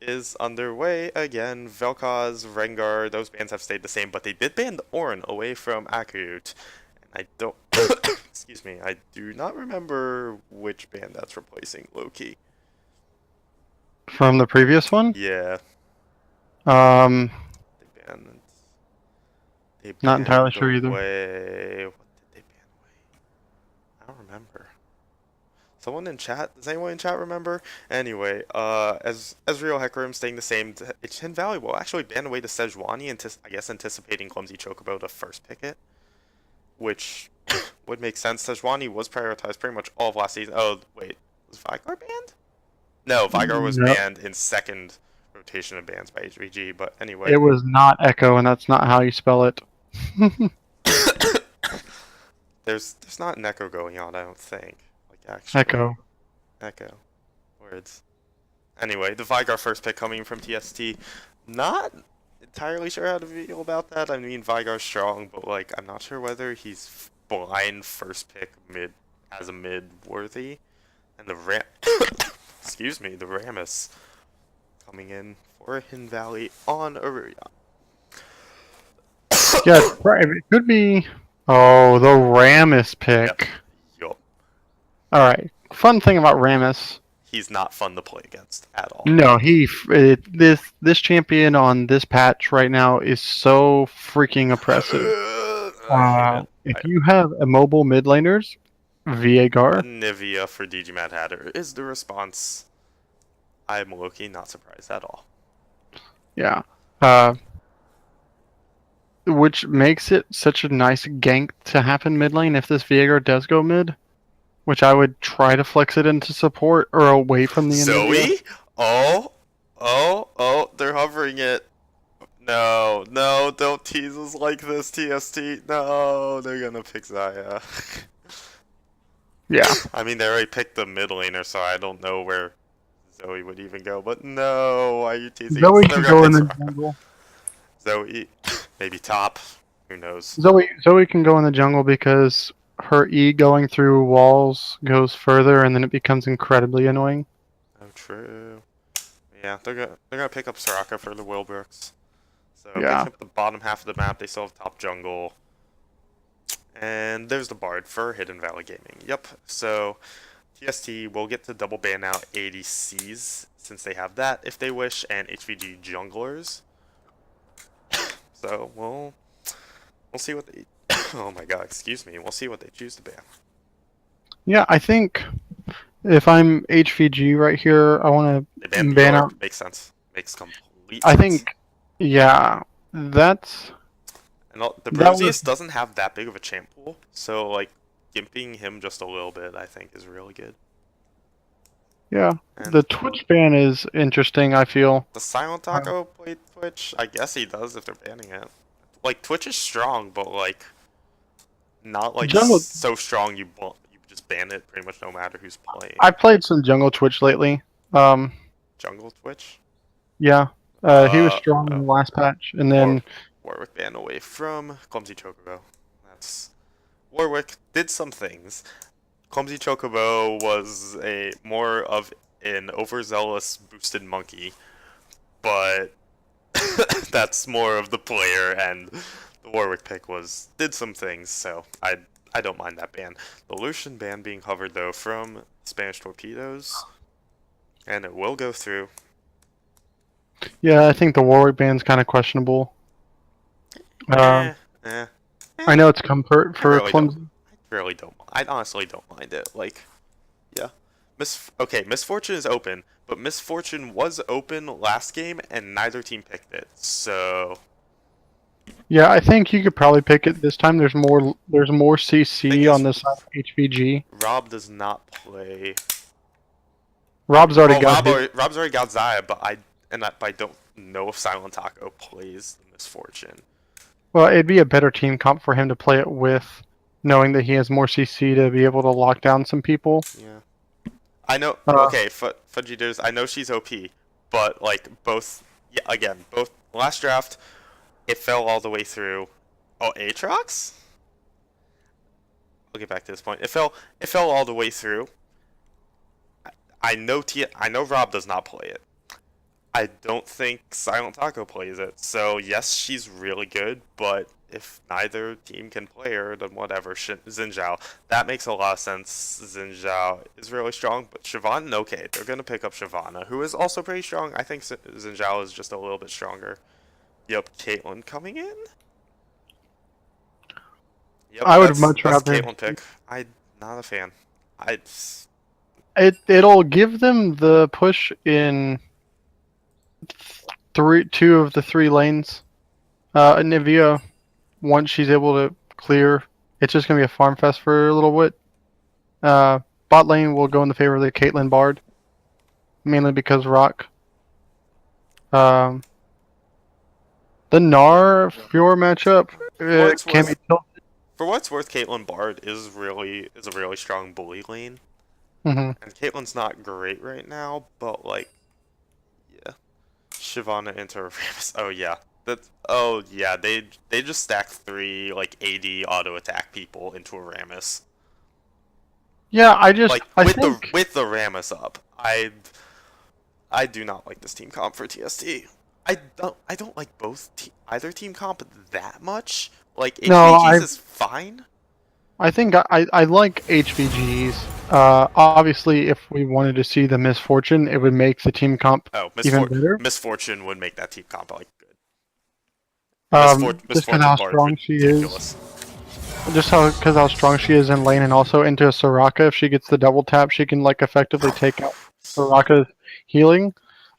is underway again. Vel'Koz, Rengar, those bans have stayed the same, but they did ban the Ornn away from Akut. And I don't... excuse me, I do not remember which band that's replacing, low-key. From the previous one? Yeah, Um, they banned... They not entirely banned sure either. away... What did they ban away? I don't remember. Someone in chat? Does anyone in chat remember? Anyway, as Ezreal Hecarim staying the same, it's invaluable. Actually banned away to Sejuani, I guess anticipating Clumsy Chocobo to first pick it, which would make sense. Sejuani was prioritized pretty much all of last season. Oh, wait, was Vigar banned? No, Vigar was No, banned in second rotation of bans by HVG, but it anyway. was not Echo, and that's not how you spell it. There's not an echo going on, I don't think. Like, actually. Echo. Echo. Words. Anyway, the Vigar first pick coming from TST. Not entirely sure how to feel about that. I mean, Vigar's strong, but like, I'm not sure whether he's blind first pick mid as a mid worthy. And the excuse me, the Rammus coming in for Hidden Valley on Aruya. Yeah, it could be. Oh, the Rammus pick. Yep. Yup. Alright, fun thing about Rammus. He's not fun to play against at all. No, this champion on this patch right now is so freaking oppressive. I hate it. If you have a mobile mid laners, Viegar. Nivea for DG Mad Hatter is the response. I'm low-key not surprised at all. Yeah. Which makes it such a nice gank to happen mid lane if this Viegar does go mid. Which I would try to flex it into support or away from the Nivea. Zoe? Oh, they're hovering it. No, don't tease us like this, TST. No, they're gonna pick Zaya. Yeah. I mean, they already picked the mid laner, so I don't know where Zoe would even go, but no, why are you teasing us? Zoe They're can gonna go pick in the Soraka. jungle. Zoe, maybe top. Who knows? Zoe can go in the jungle because her E going through walls goes further and then it becomes incredibly annoying. Oh, true. Yeah, they're gonna pick up Soraka for the Wilbrooks. So Yeah. picking up the bottom half of the map, they still have top jungle. And there's the Bard for Hidden Valley Gaming. Yep, so TST will get to double ban out ADCs, since they have that if they wish, and HVG junglers. So we'll see what they oh my god, excuse me, we'll see what they choose to ban. Yeah, I think if I'm HVG right here, I want They to ban ban Bjork, out. makes sense. Makes complete I sense. think, yeah, that's. And the That was. Bruisius doesn't have that big of a champ pool, so like gimping him just a little bit I think is really good. Yeah. And The Twitch ban is interesting, I feel. does Silent Taco play Twitch? I guess he does if they're banning it. Like Twitch is strong, but like not like Jungle. so strong you just ban it pretty much no matter who's playing. I played some jungle Twitch lately. Jungle Twitch? Yeah. He was strong in Oh. the last patch, and then Warwick ban away from Clumsy Chocobo. That's Warwick did some things. Clumsy Chocobo was a more of an overzealous boosted monkey, but that's more of the player, and the Warwick pick did some things, so I don't mind that ban. The Lucian ban being hovered though from Spanish Torpedoes, and it will go through. yeah, I think the Warwick ban's kind of questionable. Eh, eh. I know it's comfort for really Clumsy. Really don't. I honestly don't mind it. Like, yeah. Okay, Misfortune is open, but Misfortune was open last game, and neither team picked it. So Yeah, I think you could probably pick it this time. There's more thing CC is, on this side of HVG. Rob does not play. Rob's already got Rob's already got Zaya, but I don't know if Silent Taco plays the Misfortune. Well, it'd be a better team comp for him to play it with, knowing that he has more CC to be able to lock down some people. Yeah. I know. Uh, Okay, Fudgy I know she's OP, but like both. Yeah, again, both last draft, it fell all the way through. Oh, Aatrox? I'll get back to this point. It fell all the way through. I know Rob does not play it. I don't think Silent Taco plays it. So yes, she's really good, but if neither team can play her, then whatever. Xin Zhao. That makes a lot of sense. Xin Zhao is really strong, but Shyvana, okay, they're gonna pick up Shyvana, who is also pretty strong. I think Xin Zhao is just a little bit stronger. Yep, Caitlyn coming in. Yep, I would much that's rather. Caitlyn pick. I'm not a fan. I It'll give them the push in two of the 3 lanes. Nivea, once she's able to clear, it's just gonna be a farm fest for a little bit. Bot lane will go in the favor of the Caitlyn Bard, mainly because Rock. The Gnar Fiora matchup can be tilted. For what's worth, Caitlyn Bard is a really strong bully lane. Mm-hmm. And Caitlyn's not great right now, but like, yeah, Shyvana into Rammus. Oh yeah, they just stacked 3 like AD auto attack people into a Rammus. Yeah, I think with the Rammus up. I do not like this team comp for TST. I don't like either team comp that much. Like HVG's is fine. I think I like HVGs. Obviously, if we wanted to see the Misfortune, it would make the team comp even better. Misfortune would make that team comp like good. Just because how strong she is. Just because how strong she is in lane, and also into a Soraka. If she gets the double tap, she can like effectively take out Soraka's healing.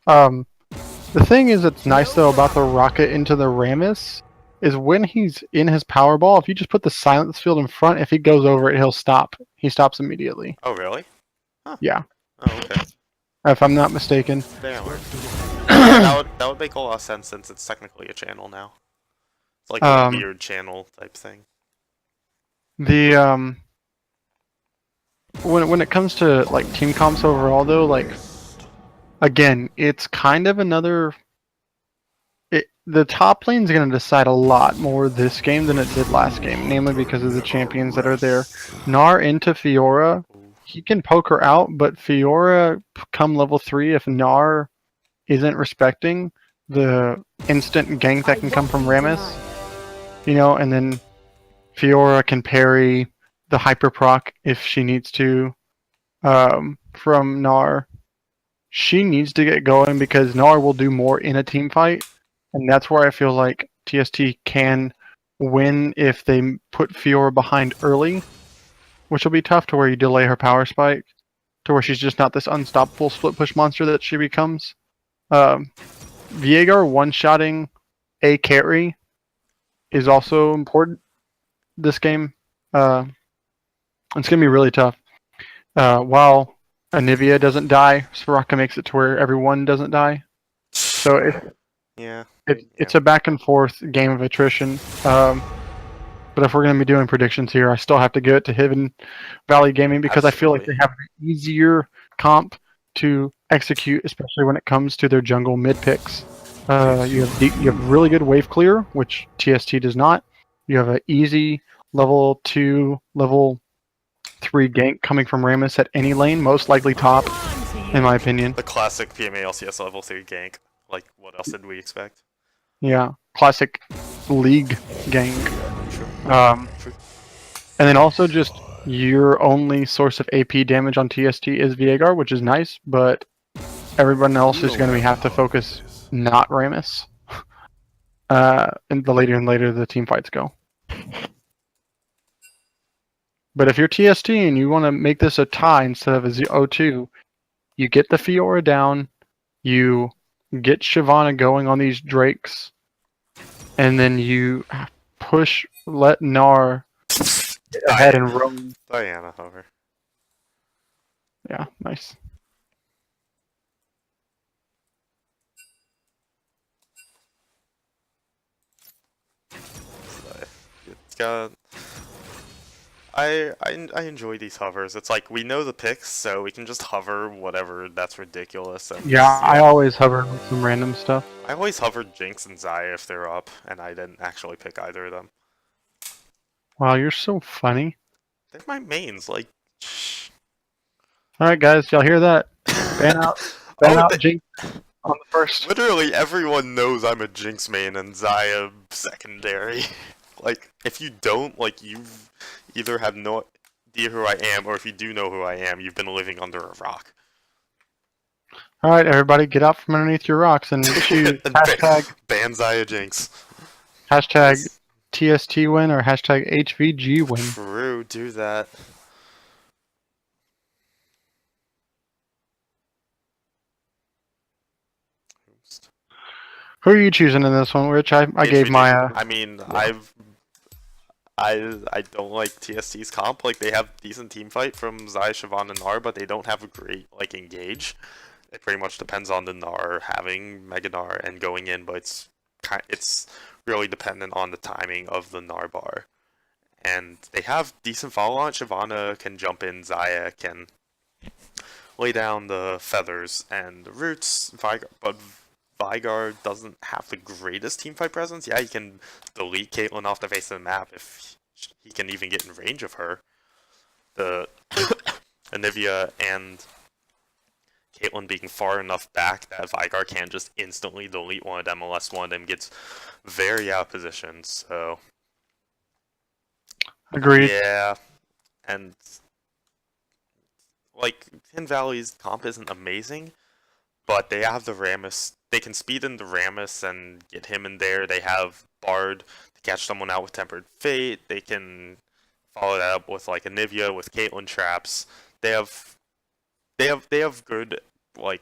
The thing is, it's nice though about the rocket into the Rammus is when he's in his power ball. If you just put the silence field in front, if he goes over it, he'll stop. He stops immediately. Oh really? Huh. Yeah. Oh okay. If I'm not mistaken. Damn. that would make a lot of sense since it's technically a channel now. It's like a weird channel type thing. The when it comes to like team comps overall though, like again, it's kind of another. The top lane is going to decide a lot more this game than it did last game, namely because of the champions that are there. Gnar into Fiora, he can poke her out, but Fiora come level 3 if Gnar isn't respecting the instant gank that can come from Rammus, you know, and then Fiora can parry the hyper proc if she needs to from Gnar. She needs to get going because Gnar will do more in a team fight. And that's where I feel like TST can win if they put Fiora behind early, which will be tough to where you delay her power spike, to where she's just not this unstoppable split push monster that she becomes. Viegar one-shotting a carry is also important this game. It's going to be really tough. While Anivia doesn't die, Soraka makes it to where everyone doesn't die. So it's a back and forth game of attrition. But if we're going to be doing predictions here, I still have to give it to Hidden Valley Gaming because I feel like they have an easier comp to execute, especially when it comes to their jungle mid picks. You have really good wave clear, which TST does not. You have an easy level 2, level 3 gank coming from Rammus at any lane, most likely top, in my opinion. The classic PMA LCS level 3 gank. Like, what else did we expect? Yeah, classic league gank. And then also just your only source of AP damage on TST is Viegar, which is nice, but everyone else is going to have to focus not Rammus. And the later and later the team fights go. But if you're TST and you want to make this a tie instead of a 0-2, you get the Fiora down, you get Shyvana going on these Drakes, and then you let Gnar get ahead and roam. Diana, however. Yeah, nice. It's got... I enjoy these hovers. It's like we know the picks, so we can just hover whatever that's ridiculous. And yeah, I always hover with some random stuff. I always hovered Jinx and Xayah if they're up, and I didn't actually pick either of them. Wow, you're so funny. They're my mains, like... Alright guys, y'all hear that? Ban out Jinx on the first. Literally everyone knows I'm a Jinx main and Xayah secondary. Like, if you don't, like, you've either have no idea who I am, or if you do know who I am, you've been living under a rock. All right, everybody, get out from underneath your rocks and choose And ban Xayah Jinx. hashtag TST win or hashtag HVG win. True, do that. Who are you choosing in this one, Rich? I gave HVG. my. I mean, I don't like TST's comp. Like, they have decent team fight from Xayah, Siobhan, and Gnar, but they don't have a great, like, engage. It pretty much depends on the Gnar having Mega Gnar and going in, but it's really dependent on the timing of the Gnar bar. And they have decent follow on. Shyvana can jump in, Xayah can lay down the feathers and the roots, but Veigar doesn't have the greatest teamfight presence. Yeah, he can delete Caitlyn off the face of the map if he can even get in range of her. The Anivia and Caitlyn being far enough back that Veigar can't just instantly delete one of them unless one of them gets very out of position, so... Agreed. Yeah, and... like, Tin Valley's comp isn't amazing, but they have the Rammus. They can speed in the Rammus and get him in there. They have Bard to catch someone out with Tempered Fate. They can follow that up with like Anivia with Caitlyn traps. They have good like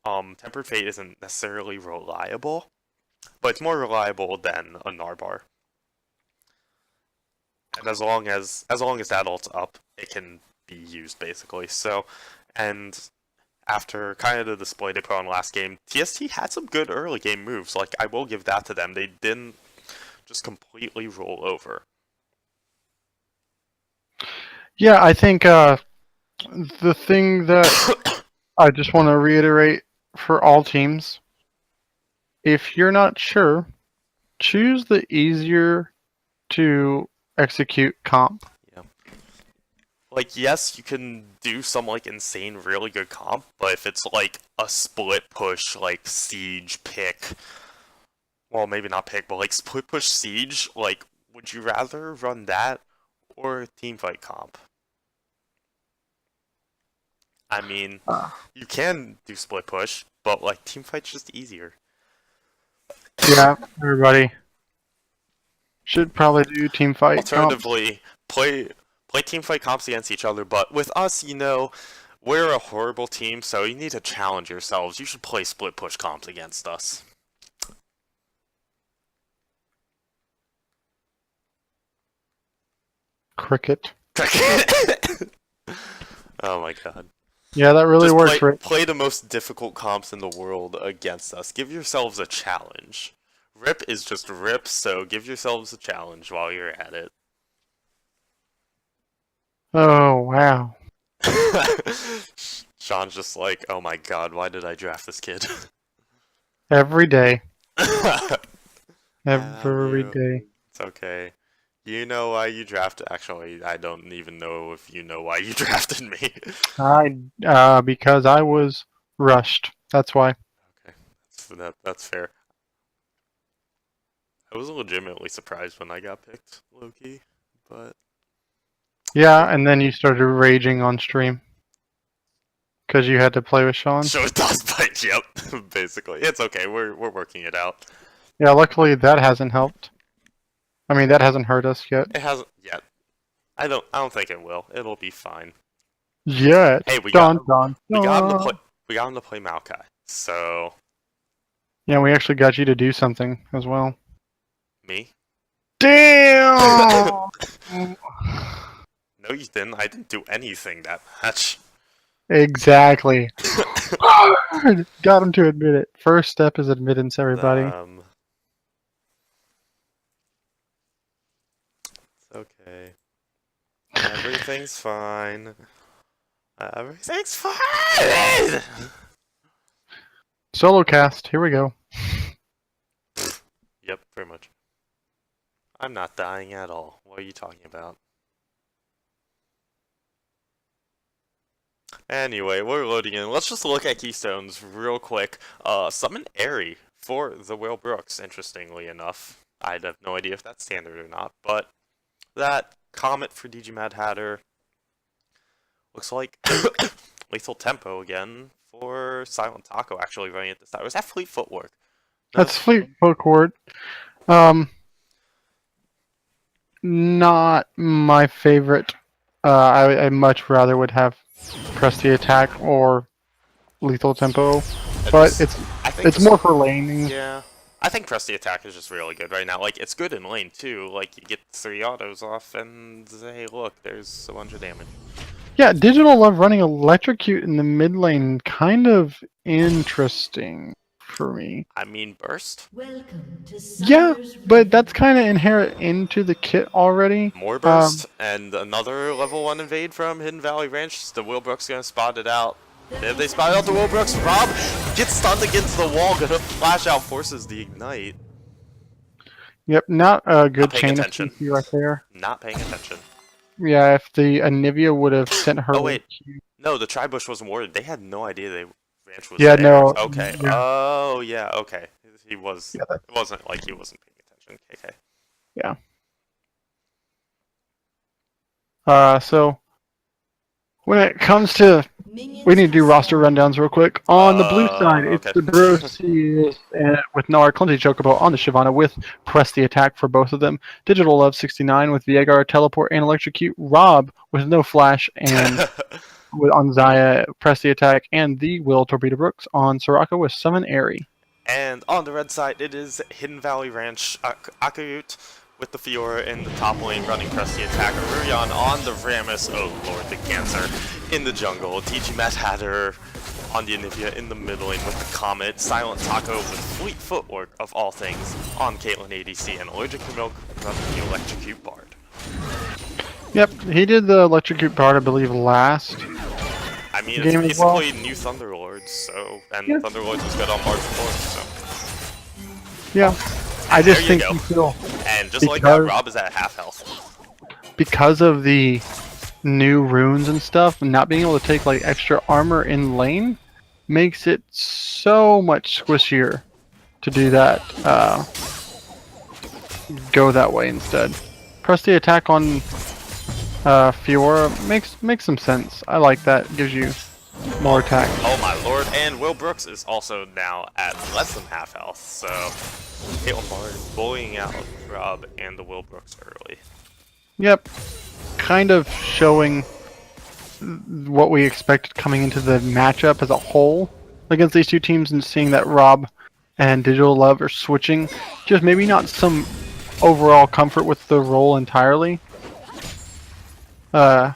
Tempered Fate isn't necessarily reliable, but it's more reliable than a Narbar. And as long as that ult's up, it can be used basically. So, and after kind of the display they put on last game, TST had some good early game moves. Like, I will give that to them. They didn't just completely roll over. Yeah, I think the thing that I just want to reiterate for all teams, if you're not sure, choose the easier to execute comp. Yeah. Like, yes, you can do some, like, insane, really good comp, but if it's, like, a split push, like, Siege pick, well, maybe not pick, but, like, split push Siege, like, would you rather run that or teamfight comp? I mean, you can do split push, but, like, teamfight's just easier. Yeah, everybody should probably do team fight. Alternatively, play teamfight comps against each other, but with us, you know, we're a horrible team, so you need to challenge yourselves. You should play split push comps against us. Cricket. Oh my god. Yeah, that really Just works, Rick. play the most difficult comps in the world against us. Give yourselves a challenge. Rip is just rip, so give yourselves a challenge while you're at it. Oh, wow. Sean's just like, oh my god, why did I draft this kid? Every day. Every day. It's okay. You know why you drafted. Actually, I don't even know if you know why you drafted me. Because I was rushed. That's why. Okay, that's fair. I was legitimately surprised when I got picked, low-key, but... Yeah, and then you started raging on stream. Because you had to play with Sean. So it does bite, yep, basically. It's okay, we're working it out. Yeah, luckily that hasn't helped. I mean, that hasn't hurt us yet. It hasn't yet. I don't think it will. It'll be fine. Yet. Hey, we got him to dun. play Maokai, so... Yeah, we actually got you to do something as well. Me? Damn! No, you didn't. I didn't do anything that match. Exactly. Got him to admit it. First step is admittance, everybody. It's okay. Everything's fine. Everything's fine! Solo cast, here we go. Yep, pretty much. I'm not dying at all. What are you talking about? Anyway, we're loading in. Let's just look at keystones real quick. Summon Airy for the Will Brooks, interestingly enough. I'd have no idea if that's standard or not, but that Comet for DG Mad Hatter looks like Lethal Tempo again for Silent Taco actually running at the side. Was that Fleet Footwork? No. That's Fleet Footwork. Not my favorite. I much rather would have Press the Attack or Lethal Tempo, but it's more for laning. Yeah. I think Press the Attack is just really good right now. Like, it's good in lane, too. Like, you get 3 autos off, and hey, look, there's a bunch of damage. Yeah, Digital Love running Electrocute in the mid lane, kind of interesting for me. I mean, Burst? Welcome to Yeah, but that's kind of inherent into the kit already. More Burst, and another level 1 invade from Hidden Valley Ranch. The Wilbrook's gonna spot it out. If they spot out the Wilbrooks, Rob gets stunned against the wall, gonna flash out, forces the ignite. Yep, not a good Not paying chain of attention. CC right there. Not paying attention. Yeah, if the Anivia would have sent her. Oh, wait. No, the Tribush wasn't warded. They had no idea they Ranch was Yeah, there. no. Okay. Yeah. Oh, yeah, okay. He was. Yeah, It wasn't like he wasn't paying attention. KK. So when it comes to, we need to do roster rundowns real quick. On the blue side, it's okay. the Brosius with Nar, Clumsy Chocobo on the Shyvana with Press the Attack for both of them. Digital Love 69 with Viegar, Teleport, and Electrocute. Rob with no Flash and on Zaya, Press the Attack, and the Will Torpedo Brooks on Soraka with Summon Airy. And on the red side, it is Hidden Valley Ranch Akayut with the Fiora in the top lane running Press the Attack. Rurion on the Rammus. Oh lord, the Cancer in the jungle. DG Mad Hatter on the Anivia in the middle lane with the Comet. Silent Taco with Fleet Footwork of all things on Caitlyn ADC, and Allergic to Milk running the Electrocute Bard. Yep, he did the Electrocute Bard, I believe, last. I mean, game it's as well. basically new Thunderlords, so, and Yeah. Thunderlords was good on Bard before, so. Yeah, I just There you think go. you feel And just like that, Because- Rob is at half health. because of the new runes and stuff, and not being able to take like extra armor in lane makes it so much squishier to do that. Go that way instead. Press the Attack on Fiora makes some sense. I like that. Gives you more attack. Oh my lord, and Will Brooks is also now at less than half health, so Caitlyn Bard bullying out Rob and the Will Brooks early. Yep, kind of showing what we expected coming into the matchup as a whole against these two teams, and seeing that Rob and Digital Love are switching. Just maybe not some overall comfort with the role entirely. As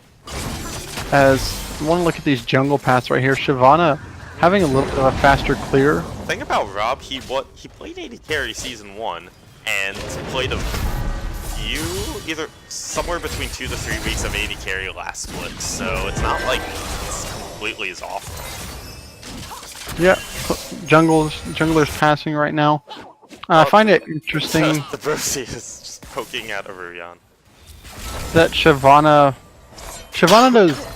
I want to look at these jungle paths right here, Shyvana having a little bit of a faster clear. Thing about Rob, he played AD carry season 1 and played a few, either somewhere between 2 to 3 weeks of AD carry last split, so it's not like it's completely his off. Yeah, junglers passing right now. I find it interesting The Brosi is just poking at Rurion. that Shyvana does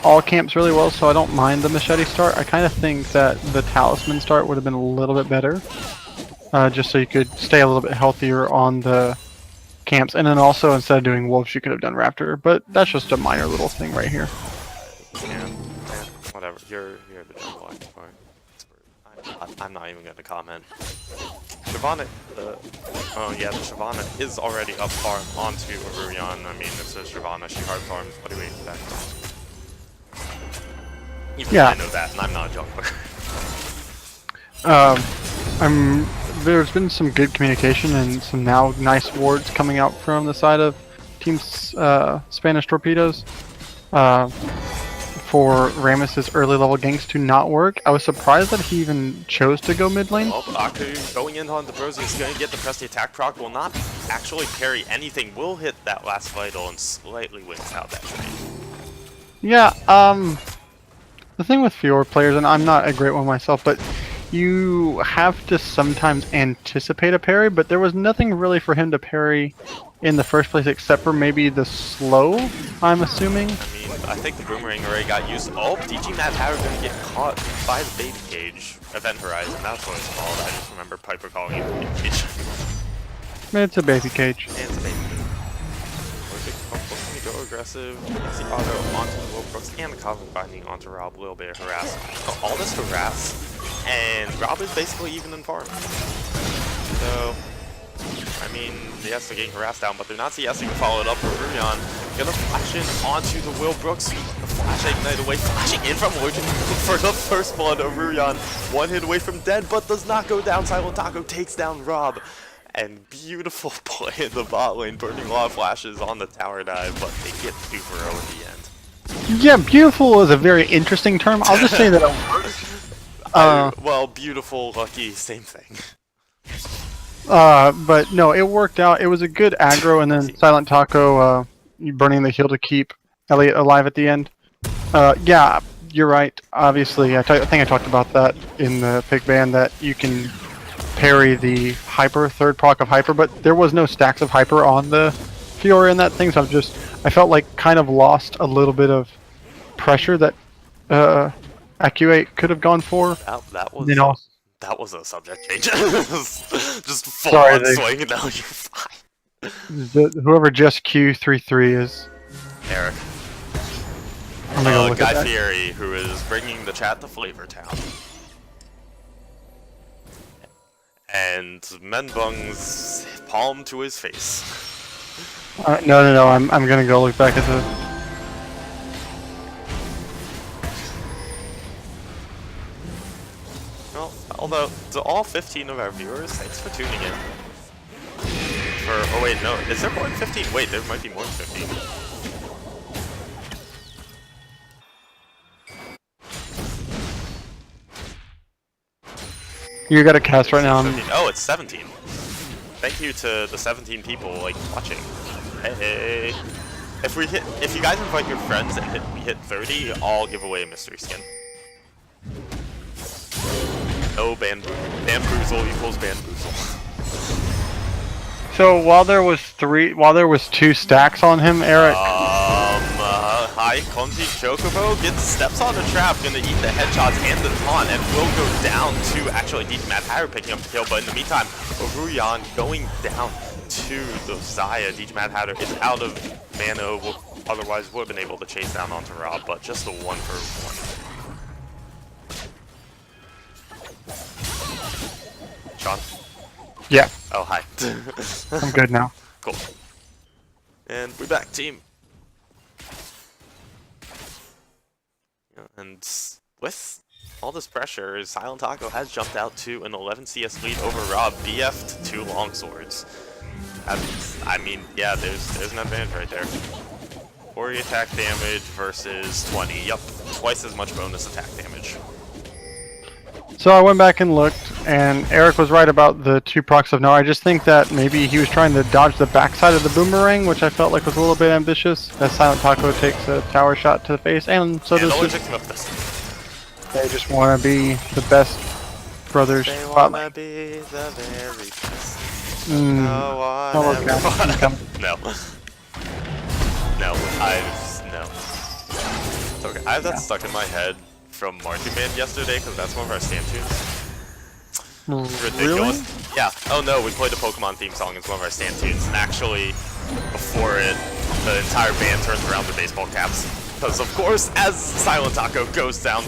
all camps really well, so I don't mind the machete start. I kind of think that the talisman start would have been a little bit better, just so you could stay a little bit healthier on the camps. And then also, instead of doing wolves, you could have done raptor, but that's just a minor little thing right here. Yeah, whatever. You're the jungle expert. I'm not even gonna comment. Shyvana, oh yeah, the Shyvana is already up farm onto Rurion. I mean, it's a Shyvana, she hard farms. What do we expect? Even Yeah. I know that, and I'm not a jungler. There's been some good communication and some now nice wards coming out from the side of Team Spanish Torpedoes for Rammus's early level ganks to not work. I was surprised that he even chose to go mid lane. Well, Aku going in on the Brosi is going to get the Press the Attack proc, will not actually parry anything, will hit that last vital and slightly wins out that trade. Yeah, the thing with Fiora players, and I'm not a great one myself, but you have to sometimes anticipate a parry, but there was nothing really for him to parry in the first place, except for maybe the slow, I'm assuming. I mean, I think the boomerang already got used. Oh, DG Mad Hatter gonna get caught by the baby cage. Event Horizon, that's what it's called. I just remember Piper calling it the baby cage. It's a baby cage. And it's a baby cage. Looking to go aggressive. It's the auto onto the Wilbrooks and the Cosmic Binding onto Rob. A little bit of harass. So all this harass, and Rob is basically even in farm. So, I mean, yes, they're getting harassed down, but they're not CSing to follow it up for Ruyan. Gonna flash in onto the Wilbrooks. The flash ignite away, flashing in from Origin for the first blood of Ruyan. One hit away from dead, but does not go down. Silent Taco takes down Rob. And beautiful play in the bot lane, burning a lot of flashes on the tower dive, but they get 2-0 in the end. Yeah, beautiful is a very interesting term. I'll just say that it worked. Well, beautiful, lucky, same thing. But no, it worked out. It was a good aggro, and then Silent Taco burning the heal to keep Elliot alive at the end. Yeah, you're right. Obviously, I think I talked about that in the pick ban, that you can parry the hyper, third proc of hyper, but there was no stacks of hyper on the Fiora in that thing, so I felt like kind of lost a little bit of pressure that Accu8 could have gone for. That was a subject change. Just full on swing, and now you're fine. Whoever just Q33 is Eric. Guy Fieri, who is bringing the chat to Flavor Town. And Menbung's palm to his face. No, I'm gonna go look back at the. Well, although to all 15 of our viewers, thanks for tuning in. Oh wait, no, is there more than 15? Wait, there might be more than 15. You got a cast right now. Oh, it's 17. Thank you to the 17 people watching. Hey, if you guys invite your friends and we hit 30, I'll give away a mystery skin. No bamboozle equals bamboozle. So while there was 2 stacks on him, Eric. Hi, Clumsy Chocobo gets steps on the trap, gonna eat the headshots and the taunt, and will go down to actually DG Mad Hatter picking up the kill, but in the meantime, Ruyan going down to the Xayah. DG Mad Hatter is out of mana, otherwise would have been able to chase down onto Rob, but just a 1-for-1. Sean? Yeah. Oh, hi. I'm good now. Cool. And we're back, team. And with all this pressure, Silent Taco has jumped out to an 11 CS lead over Rob, BF'd 2 longswords. I mean, yeah, there's an advantage right there. 40 attack damage versus 20. Yup, twice as much bonus attack damage. So I went back and looked, and Eric was right about the 2 procs of no. I just think that maybe he was trying to dodge the backside of the boomerang, which I felt like was a little bit ambitious, as Silent Taco takes a tower shot to the face, and so does they just want to be the best brothers. They want to be the very best. No. Okay, I have that stuck in my head from Marching Band yesterday, because that's one of our stand tunes. Ridiculous. Really? Yeah. Oh no, we played a Pokemon theme song as one of our stand tunes. And actually, before it, the entire band turns around to baseball caps. Because of course, as Silent Taco goes down,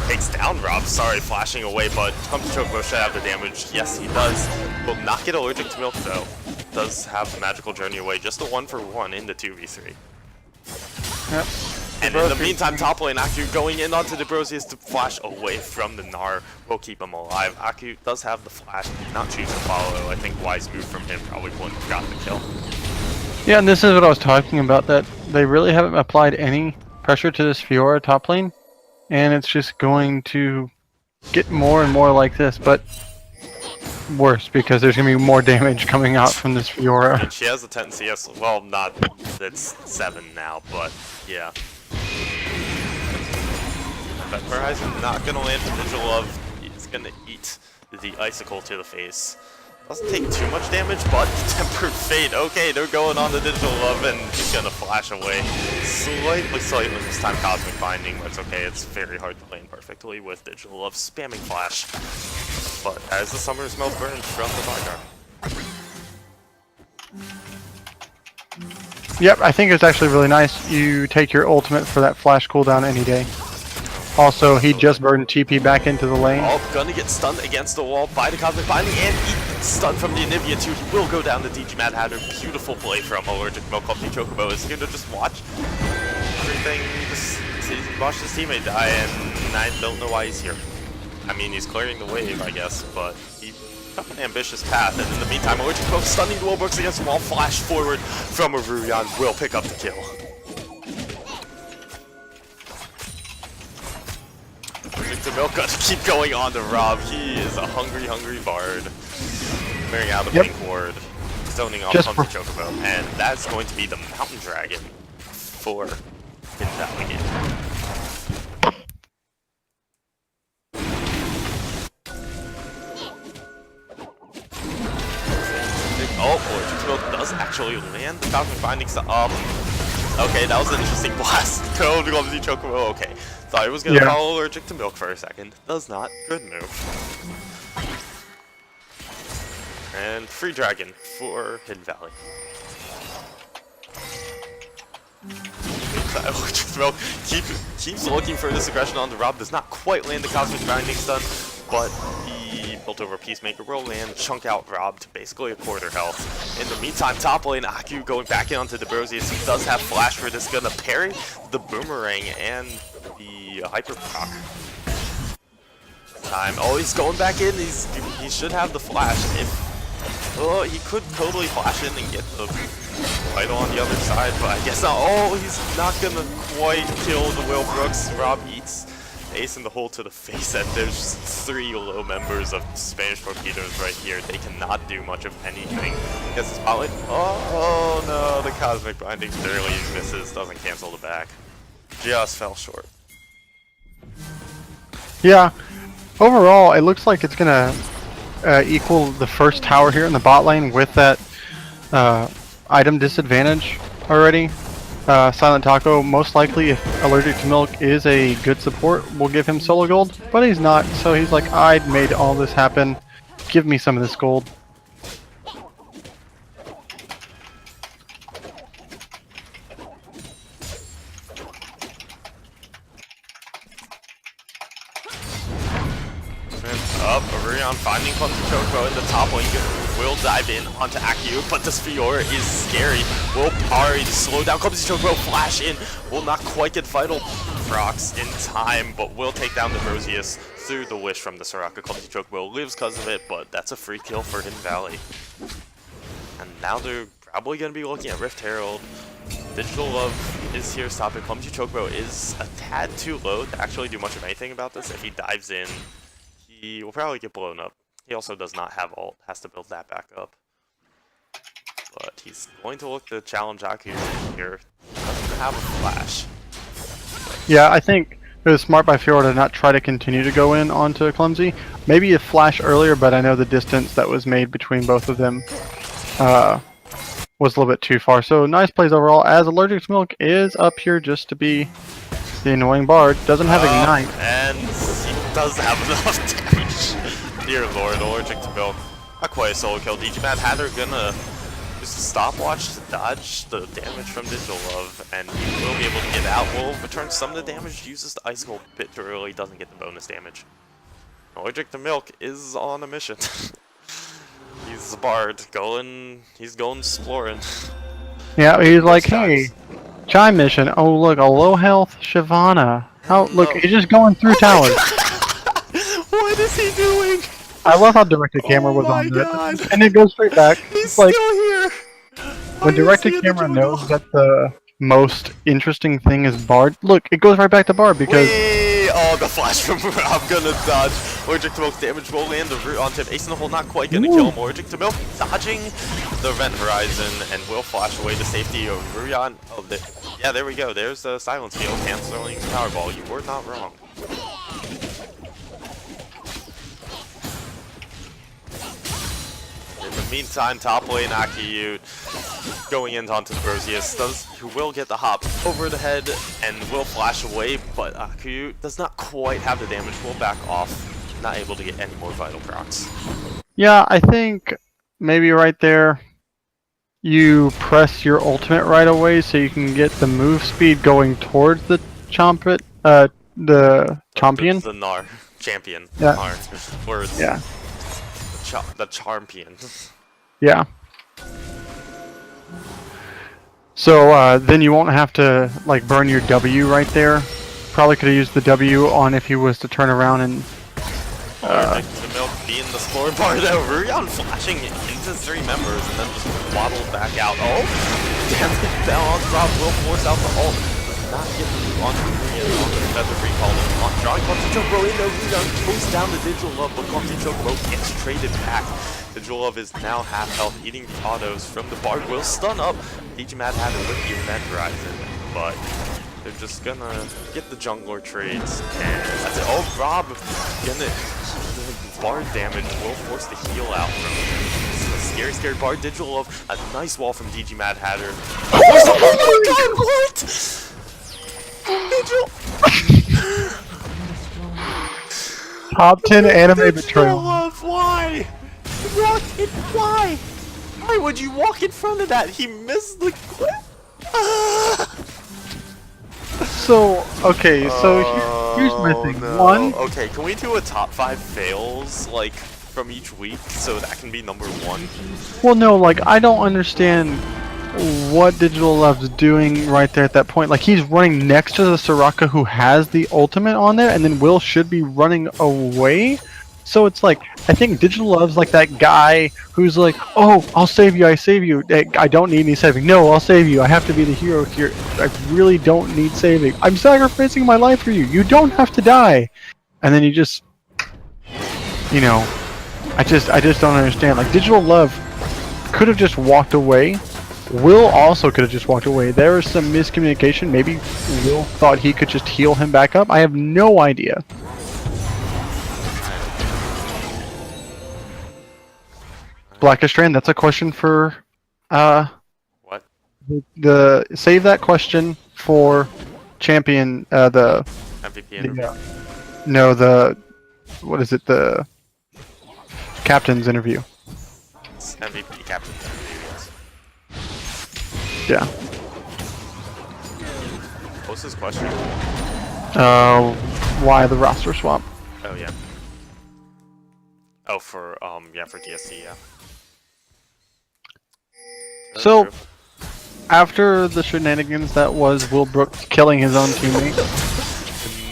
takes down Rob, sorry, flashing away, but Clumsy Chocobo should have the damage. Yes, he does. Will not get allergic to milk though. Does have the magical journey away, just a 1-for-1 in the 2v3. Yep. And in the meantime, top lane, Aku going in onto Debrosius to flash away from the Gnar will keep him alive. Aku does have the flash, did not choose to follow. I think wise move from him, probably wouldn't have gotten the kill. Yeah, and this is what I was talking about, that they really haven't applied any pressure to this Fiora top lane, and it's just going to get more and more like this, but worse, because there's going to be more damage coming out from this Fiora. And she has a 10 CS, well, not, it's 7 now, but yeah. But Horizon not gonna land the Vigil of, he's gonna eat the Icicle to the face. Doesn't take too much damage, but Tempered Fate. Okay, they're going on the Digital Love, and he's gonna flash away. Slightly this time Cosmic Binding, but it's okay. It's very hard to land perfectly with Digital Love spamming flash. But as the Summer's Melt burns from the Vargar. Yep, I think it's actually really nice. You take your ultimate for that flash cooldown any day. Also, he just burned TP back into the lane. Oh, gonna get stunned against the wall by the Cosmic Binding, and he stunned from the Anivia too. He will go down to DG Mad Hatter. Beautiful play from Allergic Milk. Clumsy Chocobo is gonna just watch everything, just watch his teammate die, and I don't know why he's here. I mean, he's clearing the wave, I guess, but he took an ambitious path, and in the meantime, Allergic Milk stunning the Wilbrooks against the wall, flash forward from a Ruyan, will pick up the kill. Victor Milk got to keep going on to Rob. He is a hungry bard. Clearing out the pink ward, stoning off Clumsy Chocobo, and that's going to be the Mountain Dragon for Invalidated. Oh, Allergic Milk does actually land the Cosmic Binding up. Okay, that was an interesting blast. Go to Clumsy Chocobo. Okay, thought he was gonna follow Allergic to Milk for a second. Does not. Good move. And free dragon for Hidden Valley. Allergic Milk keeps looking for this aggression on the Rob. Does not quite land the Cosmic Binding stun, but he built over Peacemaker will land, chunk out Rob to basically a quarter health. In the meantime, top lane, Aku going back in onto the Brosius. He does have flash for this, gonna parry the Boomerang and the Hyper Proc. Oh, he's going back in. He should have the flash. Oh, he could totally flash in and get the vital on the other side, but I guess not. Oh, he's not gonna quite kill the Wilbrooks. Rob eats ace in the hole to the face, and there's 3 low members of Spanish Torpedoes right here. They cannot do much of anything. Gets the spotlight. Oh no, the Cosmic Binding barely misses, doesn't cancel the back. Just fell short. Yeah, overall, it looks like it's gonna equal the first tower here in the bot lane with that item disadvantage already. Silent Taco, most likely, if Allergic to Milk is a good support, will give him solo gold, but he's not, so he's like, I made all this happen, give me some of this gold. Up, Orion finding Clumsy Chocobo in the top lane. Will dive in onto Aku, but this Fiora is scary. Will parry to slow down Clumsy Chocobo, flash in. Will not quite get vital procs in time, but will take down the Brosius through the wish from the Soraka. Clumsy Chocobo lives because of it, but that's a free kill for Hidden Valley. And now they're probably going to be looking at Rift Herald. Digital Love is here stopping. Clumsy Chocobo is a tad too low to actually do much of anything about this. If he dives in, he will probably get blown up. He also does not have ult, has to build that back up. But he's going to look to challenge Aku here. Doesn't have a flash. Yeah, I think it was smart by Fiora to not try to continue to go in onto Clumsy. Maybe a flash earlier, but I know the distance that was made between both of them was a little bit too far. So nice plays overall, as Allergic to Milk is up here just to be the annoying bard. Doesn't have Ignite. And he does have enough damage. Dear Lord, Allergic to Milk. Not quite a solo kill. DG Mad Hatter gonna just stopwatch to dodge the damage from Digital Love, and he will be able to get out. Will return some of the damage, uses the Ice Gold a bit too early, doesn't get the bonus damage. Allergic to Milk is on a mission. He's a bard, he's going exploring. Yeah, he's like, hey, Chime mission. Oh look, a low health Shyvana. How look, he's just going through towers. What is he doing? I love how directed camera was on that, and it goes straight back. He's like, still here. When directed camera knows that the most interesting thing is Bard, look, it goes right back to Bard because. Oh, the flash from I'm gonna dodge. Allergic to Milk damage will land the root onto him. Ace in the hole, not quite gonna kill him. Allergic to Milk dodging the Event Horizon and will flash away to safety of Ruyan. Oh, yeah, there we go. There's the Silence Field canceling Powerball. You were not wrong. meantime, top lane Akiyut going in onto Brosius, who will get the hop over the head and will flash away, but Akiyut does not quite have the damage, will back off, not able to get any more vital procs. Yeah, I think maybe right there you press your ultimate right away so you can get the move speed going towards the the champion. The Gnar champion. Yeah. Gnar. Or Yeah. the champion. Yeah. So then you won't have to like burn your W right there. Probably could have used the W on if he was to turn around and. The milk being the score bar though. Rurion flashing into 3 members and then just waddled back out. Oh, damn it! Balance drop will force out the ult. Not get onto Rurion on the feather recall on drawing Clumsy Chocobo in there. Rurion goes down to Digital Love, but Clumsy Chocobo gets traded back. Digital Love is now half health, eating the autos from the Bard. Will stun up Mad Hatter with the Event Horizon, but they're just gonna get the jungler trades, and that's it. Oh, Rob gonna the Bard damage will force the heal out from him. This is a scary Bard. Digital Love, a nice wall from Mad Hatter. Oh my god, what? Digital Top 10 anime betrayal. Love, why? Rocket, why? Why would you walk in front of that? He missed the clip. So okay, so here's my thing. No. One. Okay, can we do a top 5 fails like from each week so that can be number 1? Well, no, like I don't understand what Digital Love's doing right there at that point. Like he's running next to the Soraka who has the ultimate on there, and then Will should be running away. So it's like, I think Digital Love's like that guy who's like, oh, I'll save you, I save you. I don't need any saving. No, I'll save you. I have to be the hero here. I really don't need saving. I'm sacrificing my life for you. You don't have to die. And then you just, you know, I just don't understand. Like Digital Love could have just walked away. Will also could have just walked away. There was some miscommunication. Maybe Will thought he could just heal him back up. I have no idea. Blackest Strand, that's a question for What? the save that question for champion the MVP interview? no, the what is it, the captain's interview. It's MVP captain's interview, yes. Yeah. What's his question? Why the roster swap? Oh yeah. Oh, for DSC, yeah. That's So true. after the shenanigans that was Will Brooks killing his own teammate.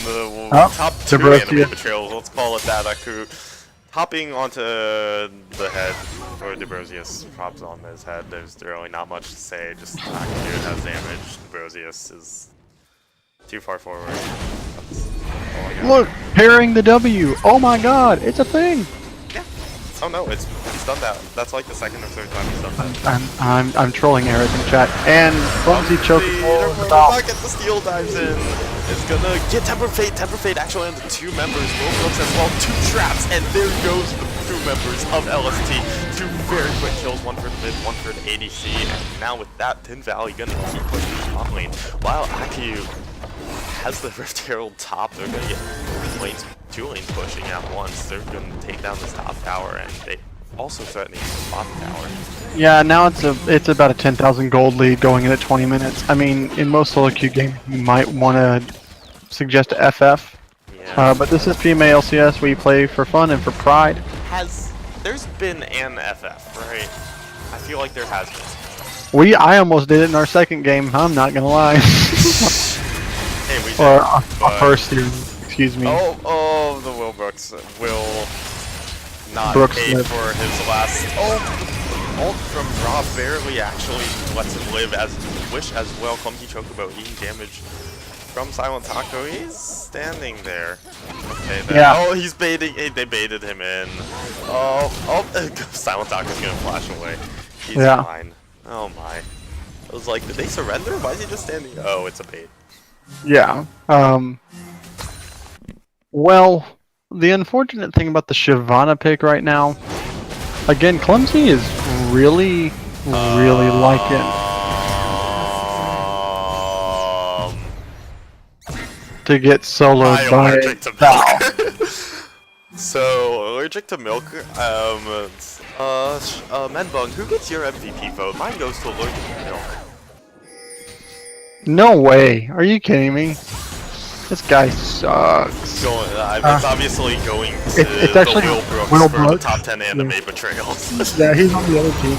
The top 2 Brosius. anime betrayals, let's call it that. Aku hopping onto the head for Brosius, props on his head. There's really not much to say, just Aku has damage. Brosius is too far forward. That's all I got. Look, pairing the W. Oh my god, it's a thing. Oh no, he's done that. That's like the 2nd or 3rd time he's done that. I'm trolling Eric in chat. And Clumsy Chocobo is about. Get the steal dives in. It's gonna get Temper Fate. Temper Fate actually on the 2 members. Will Brooks as well. 2 traps, and there goes the 2 members of LST. 2 very quick kills, 1 for the mid, 1 for the ADC, and now with that, Tin Valley gonna keep pushing the top lane. While Aku has the Rift Herald top, they're gonna get 2 lanes pushing at once. They're gonna take down this top tower, and they also threatening the bottom tower. Yeah, now it's about a 10,000 gold lead going into 20 minutes. I mean, in most solo queue games, you might want to suggest a FF. Yeah. But this is PMA LCS. We play for fun and for pride. There's been an FF, right? I feel like there has been. I almost did it in our 2nd game. I'm not gonna lie. Hey, we did. Or but- first series. Excuse me. Oh, the Will Brooks will not Brooks pay Smith. for his last ult from Rob barely actually lets him live as wish as well. Clumsy Chocobo eating damage from Silent Taco. He's standing there. Okay, then. Yeah. Oh, he's baiting. They baited him in. Oh, Silent Taco's gonna flash away. He's fine. Oh my. I was like, did they surrender? Why is he just standing? Oh, it's a bait. Yeah. Well, the unfortunate thing about the Shyvana pick right now Again, Clumsy is really liking to get soloed I'm by allergic to Val. milk. So, allergic to milk, Menbung, who gets your MVP vote? Mine goes to allergic to milk. No way. Are you kidding me? This guy sucks. It's obviously going to It's actually the Will Brooks Will for the Brooks. top 10 anime betrayals. Yeah, he's on the other team.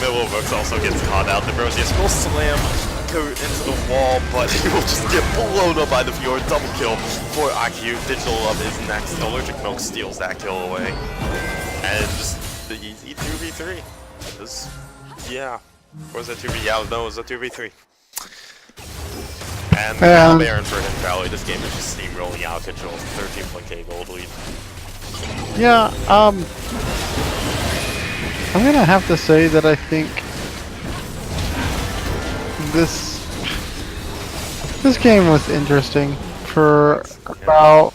Will Brooks also gets caught out. The Brosius will slam Kurt into the wall, but he will just get blown up by the Fjord. Double kill for IQ. Digital Love is next. Allergic Milk steals that kill away. And just the easy 2v3. Yeah. Or was that 2v? Yeah, no, it was a 2v3. And now Baron for Hidden Valley. This game is just steamrolling out of control. 13.k gold lead. Yeah, I'm gonna have to say that I think this game was interesting for about,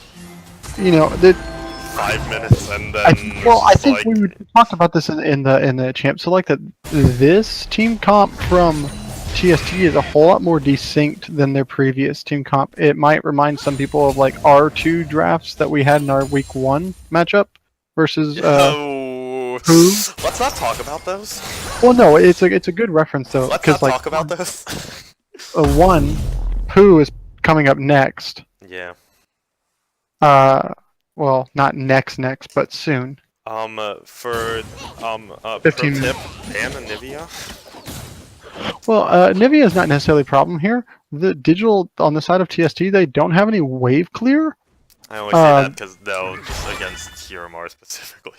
you know, 5 minutes and then I think we talked about this in the champ select, that this team comp from TST is a whole lot more desynced than their previous team comp. It might remind some people of like R2 drafts that we had in our week 1 matchup versus Who? Let's not talk about those. Well, no, it's a good reference though. Let's not like, talk about those. One, Who is coming up next. Yeah. Well, not next, but soon. For 15 pro tip, ban Nivea. Well, Nivea is not necessarily a problem here. The digital on the side of TST, they don't have any wave clear. I only say that because no, just against Hiramar specifically.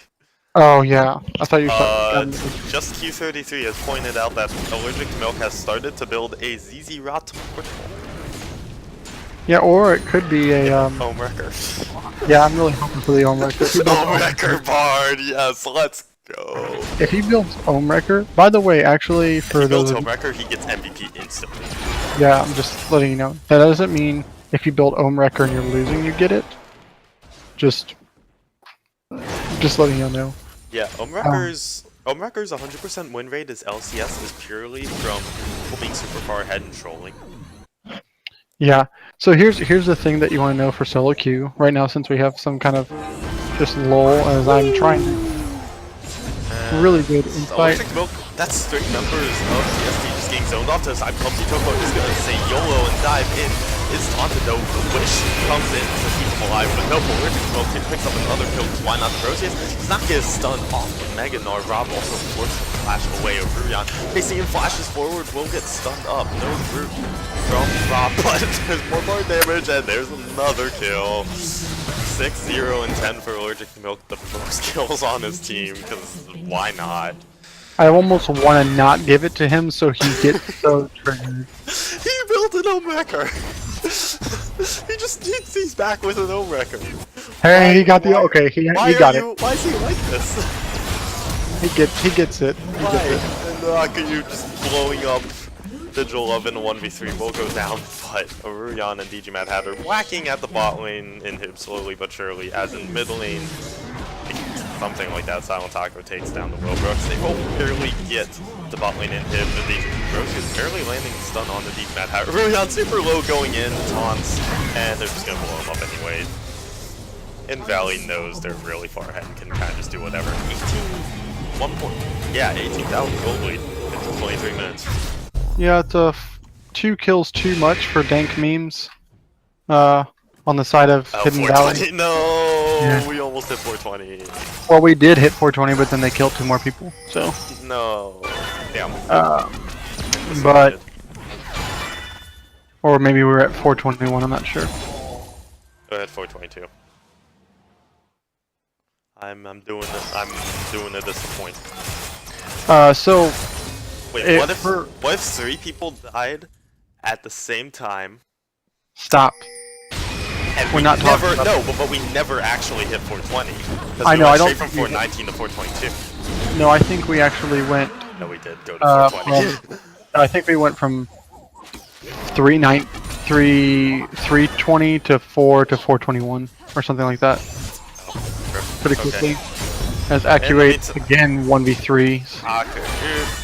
Oh yeah, I thought you were Just Q33 has pointed out that Allergic to Milk has started to build a ZZ Rot portal. Yeah, or it could be a Home Wrecker. Yeah, I'm really hoping for the Home Wrecker. Home Wrecker Bard, yes, let's go. If he builds Home Wrecker, by the way, actually for if he those builds Home Wrecker, he gets MVP instantly. Yeah, I'm just letting you know. That doesn't mean if you build Ohm Wrecker and you're losing, you get it. Just letting you know. Yeah, Ohm Wrecker's 100% win rate as LCS is purely from people being super far ahead and trolling. Yeah. So here's the thing that you want to know for solo queue right now, since we have some kind of just lull as I'm trying to really good insight. Milk, that's 3 members of TST just getting zoned off to the side. Clumsy Toko is gonna say YOLO and dive in. It's taunted though. The Wish comes in to keep him alive, but no, Allergic Milk picks up another kill. Why not Brosius? He's not getting stunned off of Meganar. Rob also forces the flash away of Ruyan. Facing him flashes forward, will get stunned up. No root from Rob, but there's more damage, and there's another kill. 6-0 and 10 for Allergic to Milk, the most kills on his team, because why not? I almost want to not give it to him so he gets so triggered. He built an Ohm Wrecker! He's back with an Ohm Wrecker. Hey, he got the okay. He got it. Why is he like this? He gets it. Why? And you just blowing up Digital Love in a 1v3 will go down, but Ruyan and DJ Mad Hatter whacking at the bot lane in him slowly but surely, as in mid lane, something like that, Silent Taco takes down the Will Brooks. They will barely get the bot lane in him, and the Brooks is barely landing the stun on the DJ Mad Hatter. Ruyan super low going in, taunts, and they're just gonna blow him up anyway. And Valley knows they're really far ahead and can kind of just do whatever. 18,000 gold lead in 23 minutes. Yeah, it's 2 kills too much for dank memes. On the side of Hidden Valley. No, yeah. We almost hit 420. Well, we did hit 420, but then they killed 2 more people. So. No. Damn. But. Or maybe we were at 421. I'm not sure. Go ahead, 422. I'm doing a disappoint. So. Wait, what if 3 people died at the same time? Stop. And we're not talking about but we never actually hit 420. I know, I don't. Straight from 419 to 422. No, I think we actually went. No, we did go to 420. I think we went from 320 to 4 to 421 or something like that. Pretty quickly. As In the Actuate meantime- again 1v3s.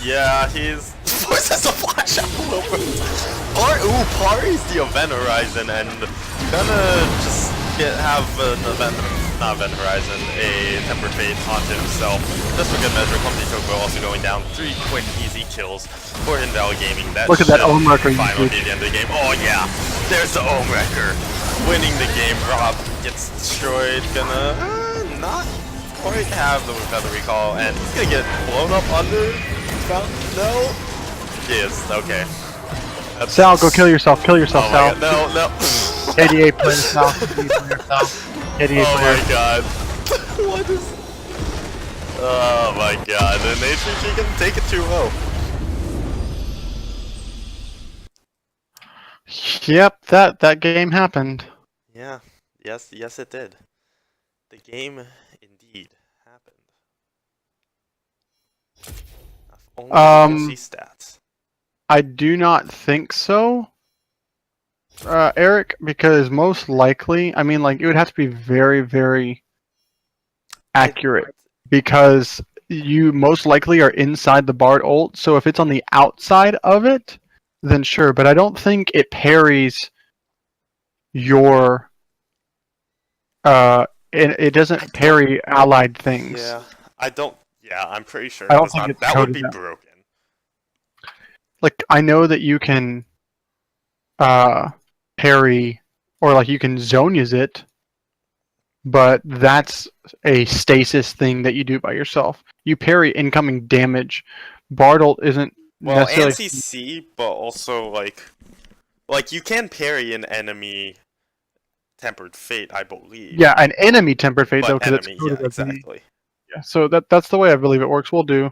Yeah, he's forces a flash out a little bit. Pari's the Event Horizon and gonna just have not Event Horizon, a Tempered Fate onto himself. Just for good measure, Clumsy Chocobo also going down 3 quick, easy kills for Inval Gaming. Look at that Ohm Wrecker finally usage. be the end of the game. Oh yeah, there's the Ohm Wrecker. Winning the game. Rob gets destroyed. Gonna not quite have the feather recall, and he's gonna get blown up under. No, he is okay. That's, Sal, go kill yourself. Kill yourself, oh Sal. my God, no. KDA player, Sal. KDA player, Sal. KDA Oh player. my God. What is? Oh my God. And HVG can take it 2-0. Yep, that game happened. Yeah. Yes, it did. The game indeed happened. If only we could see stats. I do not think so, Eric, because most likely, I mean, like, it would have to be very, very accurate, because you most likely are inside the Bard ult, so if it's on the outside of it, then sure, but I don't think it parries your, it doesn't parry allied things. Yeah, I'm pretty sure I don't think it's that would coded be that. broken. Like, I know that you can parry, or like you can zone use it, but that's a stasis thing that you do by yourself. You parry incoming damage. Bard ult isn't Well, necessarily. NCC, but also like you can parry an enemy Tempered Fate, I believe. Yeah, an enemy tempered fate though, But because it's enemy, coded yeah, as the- exactly. Yeah, so that's the way I believe it works. We'll do.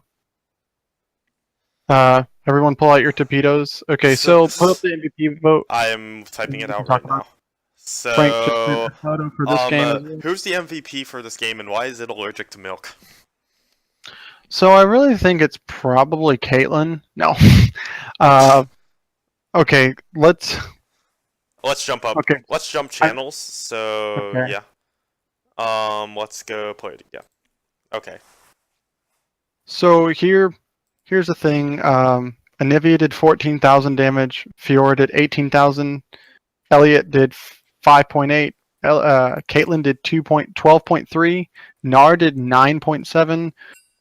Everyone pull out your torpedoes. Okay, so put up the MVP vote. I am typing it We can out talk right now. about Frank just sent So, a photo for this game as well. who's the MVP for this game, and why is it allergic to milk? So I really think it's probably Caitlyn. No. Okay, let's jump up. Okay. Let's jump channels. So Okay. yeah. Let's go play it. Yeah. Okay. So here's the thing. Anivia did 14,000 damage. Fiora did 18,000. Elliot did 5.8. Caitlyn did 12.3. Nar did 9.7.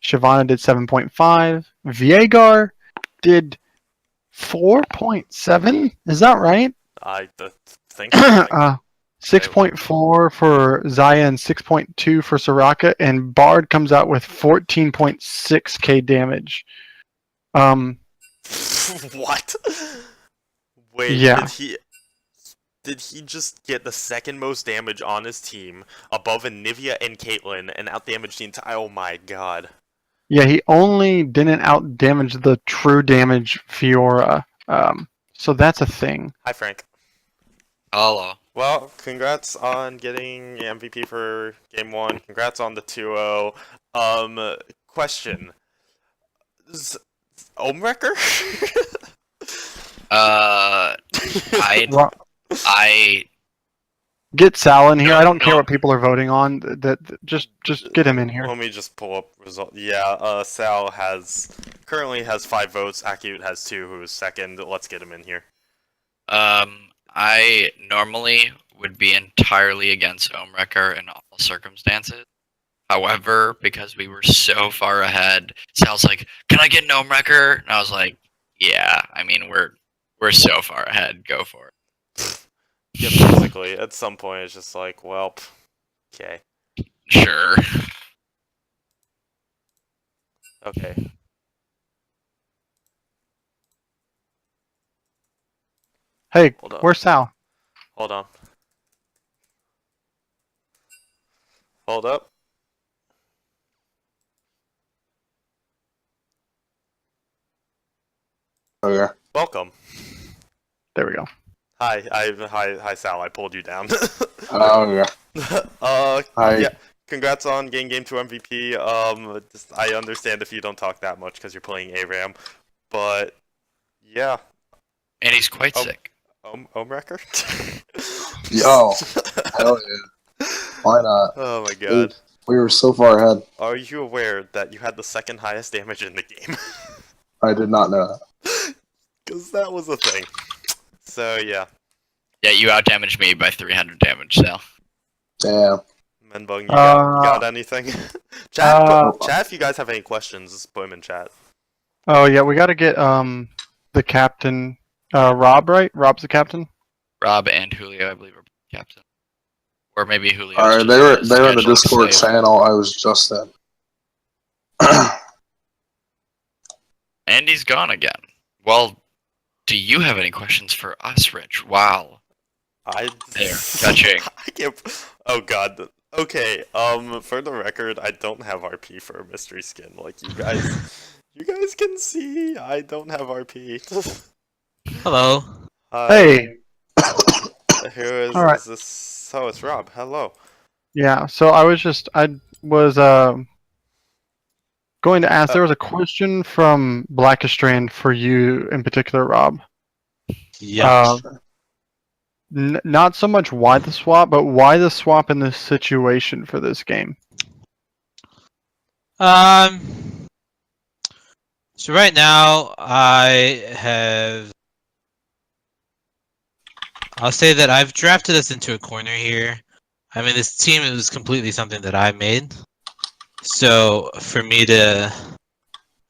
Shyvana did 7.5. Viegar did 4.7. Is that right? I think. So. 6.4 for Zaya and 6.2 for Soraka, and Bard comes out with 14.6k damage. What? Wait, Yeah. did he just get the second most damage on his team above Anivia and Caitlyn and outdamage the entire? Oh my God. Yeah, he only didn't out damage the true damage Fiora. So that's a thing. Hi Frank. Hello. Well, congrats on getting MVP for game 1. Congrats on the 2-0. Question. Omwrecker? I Get Sal in here. I don't care what people are voting on. Just get him in here. Let me just pull up result. Yeah, Sal currently has 5 votes. Acute has 2, who is second. Let's get him in here. I normally would be entirely against Omwrecker in all circumstances. However, because we were so far ahead, Sal's like, "Can I get an Omwrecker?" And I was like, "Yeah. I mean, we're so far ahead. Go for it." Yeah, basically, at some point, it's just like, well, okay. Sure. Okay. Hey, Hold up. where's Sal? Hold on. Hold up. Oh yeah. Welcome. There we go. Hi, Sal. I pulled you down. Oh yeah. Hi. Yeah. Congrats on getting Game 2 MVP. I understand if you don't talk that much because you're playing ARAM, but yeah. And he's quite sick. Omwrecker? Yo. Hell yeah. Why not? Oh my God. We were so far ahead. Are you aware that you had the second highest damage in the game? I did not know that. Because that was a thing. So, yeah. Yeah, you outdamaged me by 300 damage, Sal. Damn. Menbung, you got anything? Chat, Uh, chat, if you guys have any questions, put them in chat. Oh yeah, we got to get the captain, Rob, right? Rob's the captain. Rob and Julio, I believe, are captain. Or maybe Julio. Alright, they were in the Discord channel I was just in. And he's gone again. Well, do you have any questions for us, Rich? Wow. There, touching. I can't. Oh god. Okay. For the record, I don't have RP for a mystery skin. Like you guys can see, I don't have RP. Hello. Hey. Who is, All right. is this? Oh, it's Rob. Hello. Yeah. So I was going to ask. There was a question from Blackistrand for you in particular, Rob. Yeah. Not so much why the swap, but why the swap in this situation for this game. So right now I'll say that I've drafted us into a corner here. I mean, this team is completely something that I made. So for me to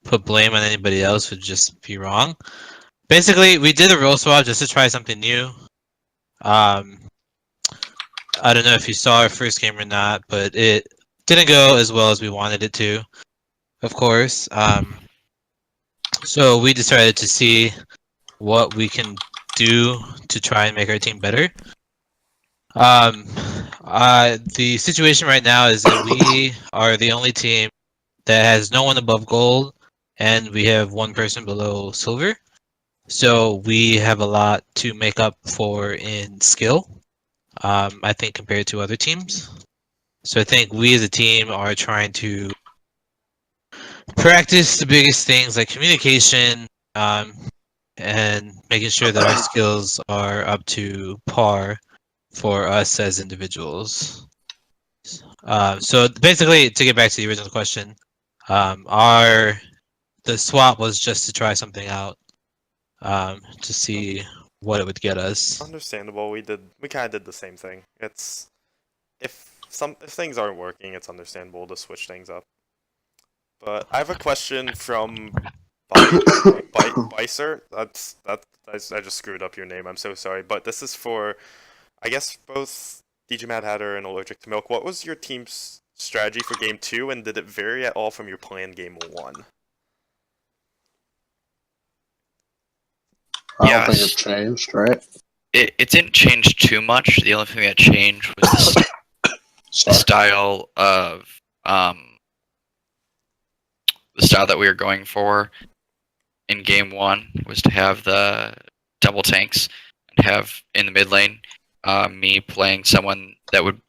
put blame on anybody else would just be wrong. Basically, we did a role swap just to try something new. I don't know if you saw our first game or not, but it didn't go as well as we wanted it to, of course. So we decided to see what we can do to try and make our team better. The situation right now is that we are the only team that has no one above gold, and we have one person below silver. So we have a lot to make up for in skill, I think, compared to other teams. So I think we as a team are trying to practice the biggest things like communication, and making sure that our skills are up to par for us as individuals. So basically, to get back to the original question, the swap was just to try something out, to see what it would get us. Understandable. We kind of did the same thing. It's if things aren't working, it's understandable to switch things up. But I have a question from Bicer. I just screwed up your name. I'm so sorry. But this is for, I guess, both DJ Mad Hatter and Allergic to Milk. What was your team's strategy for game 2, and did it vary at all from your planned game 1? I don't think it changed, right? It didn't change too much. The only thing that changed was the style of the style that we were going for in game 1 was to have the double tanks and have in the mid lane me playing someone that would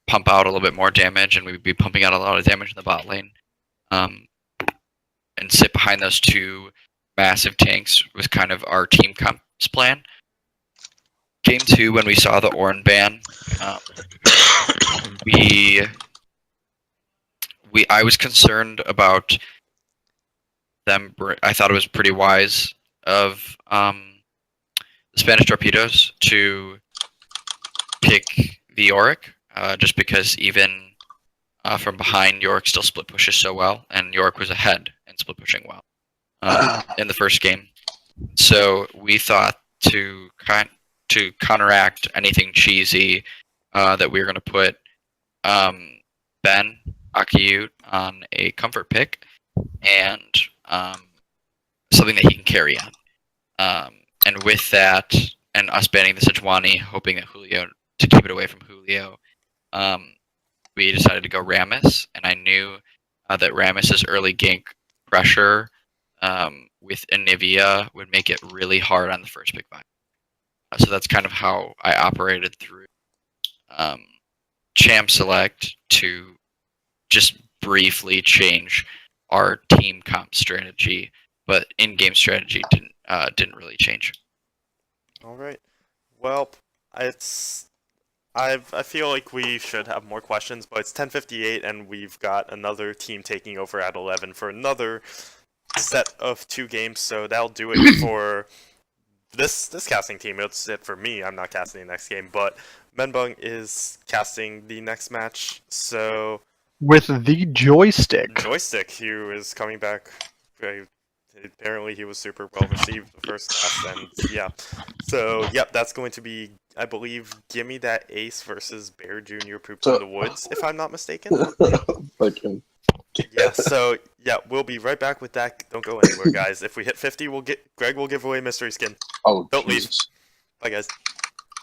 pump out a little bit more damage, and we would be pumping out a lot of damage in the bot lane, and sit behind those two massive tanks was kind of our team comp's plan. Game 2, when we saw the Ornn ban, I was concerned about them. I thought it was pretty wise of the Spanish Torpedoes to pick the Yorick, just because even from behind, Yorick still split pushes so well, and Yorick was ahead and split pushing well in the first game. So we thought to counteract anything cheesy that we were going to put Ben Akiyut on a comfort pick and something that he can carry on. And with that, and us banning the Sejuani, hoping that Julio, to keep it away from Julio, we decided to go Rammus, and I knew that Rammus's early gank pressure with Anivia would make it really hard on the first pick buy. So that's kind of how I operated through Champ Select to just briefly change our team comp strategy, but in-game strategy didn't really change. All right. Well, it's I feel like we should have more questions, but it's 10:58 and we've got another team taking over at 11 for another set of 2 games, so that'll do it for this casting team. It's it for me. I'm not casting the next game, but Menbung is casting the next match, so With the joystick. Joystick, who is coming back. Apparently, he was super well received the first cast, and yeah. So, yep, that's going to be, I believe, Gimme That Ace versus Bear Jr. Poops in the Woods, if I'm not mistaken. Fucking. Yeah, so, yeah, we'll be right back with that. Don't go anywhere, guys. If we hit 50, Greg will give away mystery skin. Oh, Don't leave. Jesus. Bye, guys.